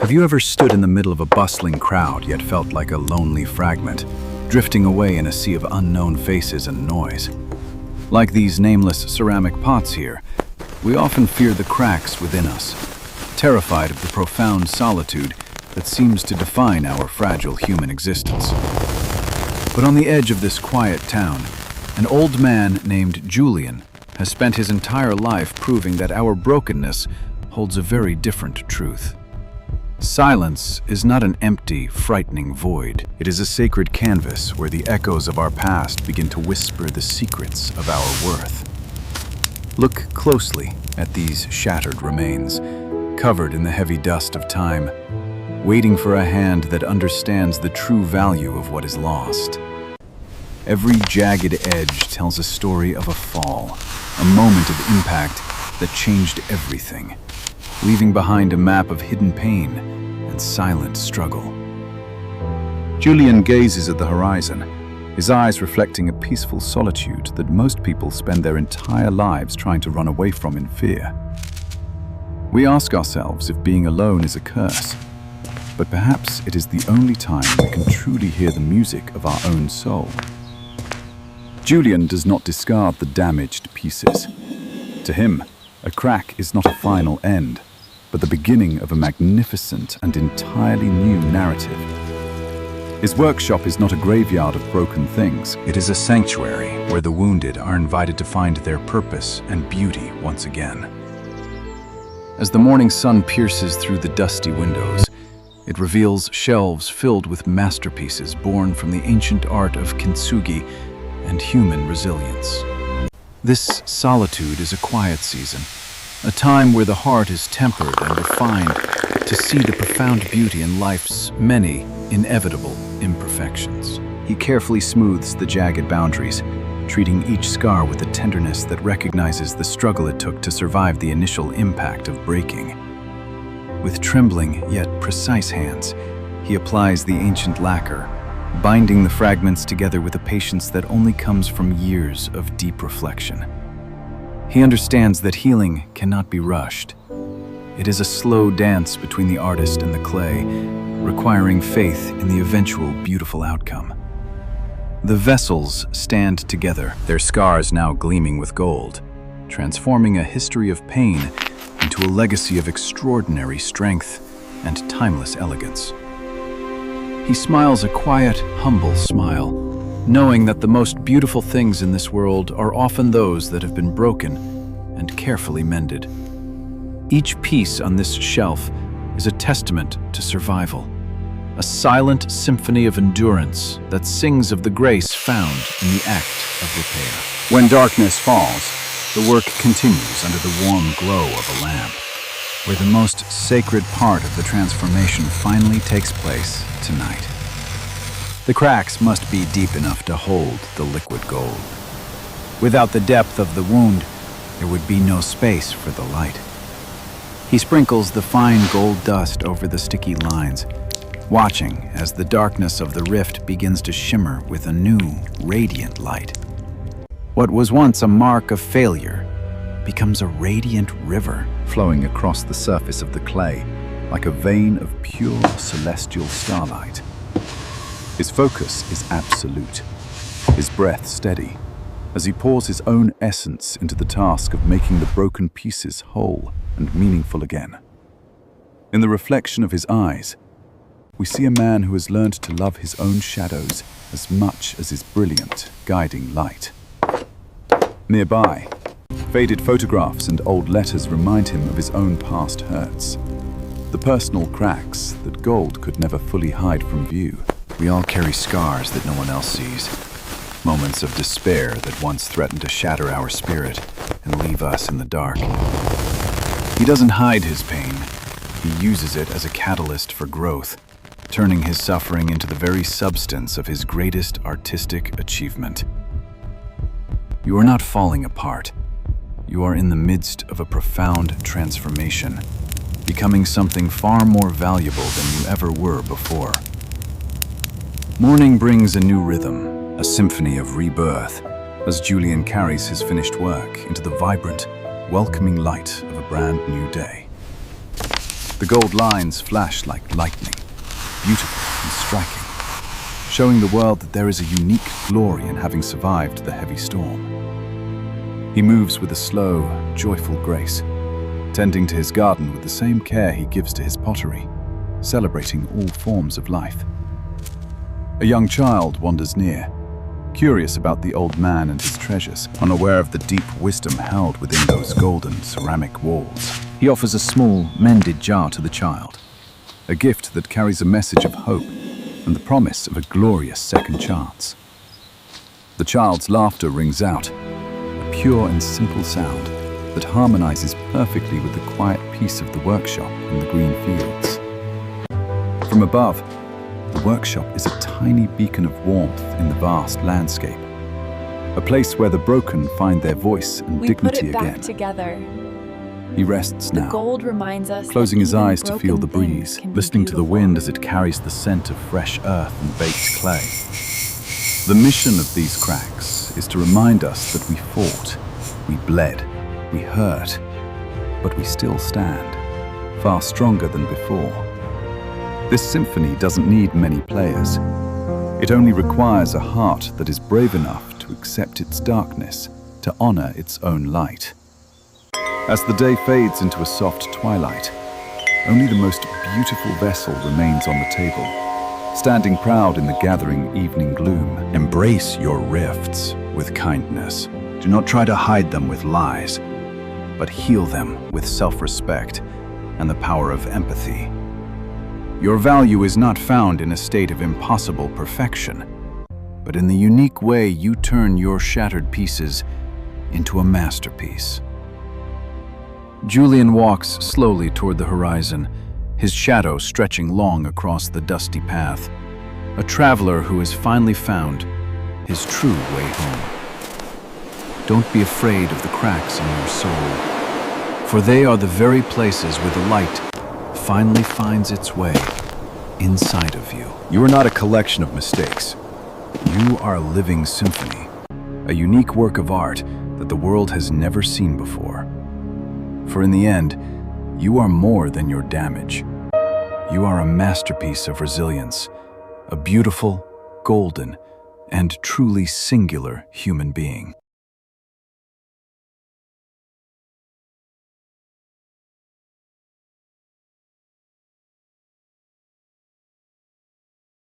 Have you ever stood in the middle of a bustling crowd yet felt like a lonely fragment, drifting away in a sea of unknown faces and noise? Like these nameless ceramic pots here, we often fear the cracks within us, terrified of the profound solitude that seems to define our fragile human existence. But on the edge of this quiet town, an old man named Julian has spent his entire life proving that our brokenness holds a very different truth. Silence is not an empty, frightening void. It is a sacred canvas where the echoes of our past begin to whisper the secrets of our worth. Look closely at these shattered remains, covered in the heavy dust of time, waiting for a hand that understands the true value of what is lost. Every jagged edge tells a story of a fall, a moment of impact that changed everything, leaving behind a map of hidden pain and silent struggle. Julian gazes at the horizon, his eyes reflecting a peaceful solitude that most people spend their entire lives trying to run away from in fear. We ask ourselves if being alone is a curse, but perhaps it is the only time we can truly hear the music of our own soul. Julian does not discard the damaged pieces. To him, a crack is not a final end, but the beginning of a magnificent and entirely new narrative. His workshop is not a graveyard of broken things. It is a sanctuary where the wounded are invited to find their purpose and beauty once again. As the morning sun pierces through the dusty windows, it reveals shelves filled with masterpieces born from the ancient art of kintsugi and human resilience. This solitude is a quiet season, a time where the heart is tempered and refined to see the profound beauty in life's many inevitable imperfections. He carefully smooths the jagged boundaries, treating each scar with a tenderness that recognizes the struggle it took to survive the initial impact of breaking. With trembling yet precise hands, he applies the ancient lacquer, binding the fragments together with a patience that only comes from years of deep reflection. He understands that healing cannot be rushed. It is a slow dance between the artist and the clay, requiring faith in the eventual beautiful outcome. The vessels stand together, their scars now gleaming with gold, transforming a history of pain into a legacy of extraordinary strength and timeless elegance. He smiles a quiet, humble smile, knowing that the most beautiful things in this world are often those that have been broken and carefully mended. Each piece on this shelf is a testament to survival, a silent symphony of endurance that sings of the grace found in the act of repair. When darkness falls, the work continues under the warm glow of a lamp, where the most sacred part of the transformation finally takes place tonight. The cracks must be deep enough to hold the liquid gold. Without the depth of the wound, there would be no space for the light. He sprinkles the fine gold dust over the sticky lines, watching as the darkness of the rift begins to shimmer with a new, radiant light. What was once a mark of failure becomes a radiant river flowing across the surface of the clay, like a vein of pure celestial starlight. His focus is absolute, his breath steady, as he pours his own essence into the task of making the broken pieces whole and meaningful again. In the reflection of his eyes, we see a man who has learned to love his own shadows as much as his brilliant, guiding light. Nearby, faded photographs and old letters remind him of his own past hurts, the personal cracks that gold could never fully hide from view. We all carry scars that no one else sees, moments of despair that once threatened to shatter our spirit and leave us in the dark. He doesn't hide his pain. He uses it as a catalyst for growth, turning his suffering into the very substance of his greatest artistic achievement. You are not falling apart. You are in the midst of a profound transformation, becoming something far more valuable than you ever were before. Morning brings a new rhythm, a symphony of rebirth, as Julian carries his finished work into the vibrant, welcoming light of a brand new day. The The gold lines flash like lightning, beautiful and striking, showing the world that there is a unique glory in having survived the heavy storm. He moves with a slow, joyful grace, tending to his garden with the same care he gives to his pottery, celebrating all forms of life. A young child wanders near, curious about the old man and his treasures, unaware of the deep wisdom held within those golden ceramic walls. He offers a small, mended jar to the child, a gift that carries a message of hope and the promise of a glorious second chance. The child's laughter rings out, a pure and simple sound that harmonizes perfectly with the quiet peace of the workshop in the green fields. From above, the workshop is a tiny beacon of warmth in the vast landscape, a place where the broken find their voice and dignity again. We put it back together. He rests now, Gold reminds us closing his eyes to feel the broken breeze, things can be listening to the beautiful. wind as it carries the scent of fresh earth and baked clay. The mission of these cracks is to remind us that we fought, we bled, we hurt, but we still stand, far stronger than before. This symphony doesn't need many players. It only requires a heart that is brave enough to accept its darkness, to honor its own light. As the day fades into a soft twilight, only the most beautiful vessel remains on the table, standing proud in the gathering evening gloom. Embrace your rifts with kindness. Do not try to hide them with lies, but heal them with self-respect and the power of empathy. Your value is not found in a state of impossible perfection, but in the unique way you turn your shattered pieces into a masterpiece. Julian walks slowly toward the horizon, his shadow stretching long across the dusty path, a traveler who has finally found his true way home. Don't be afraid of the cracks in your soul, for they are the very places where the light finally finds its way inside of you. You are not a collection of mistakes. You are a living symphony, a unique work of art that the world has never seen before. For in the end, you are more than your damage. You are a masterpiece of resilience, a beautiful, golden, and truly singular human being.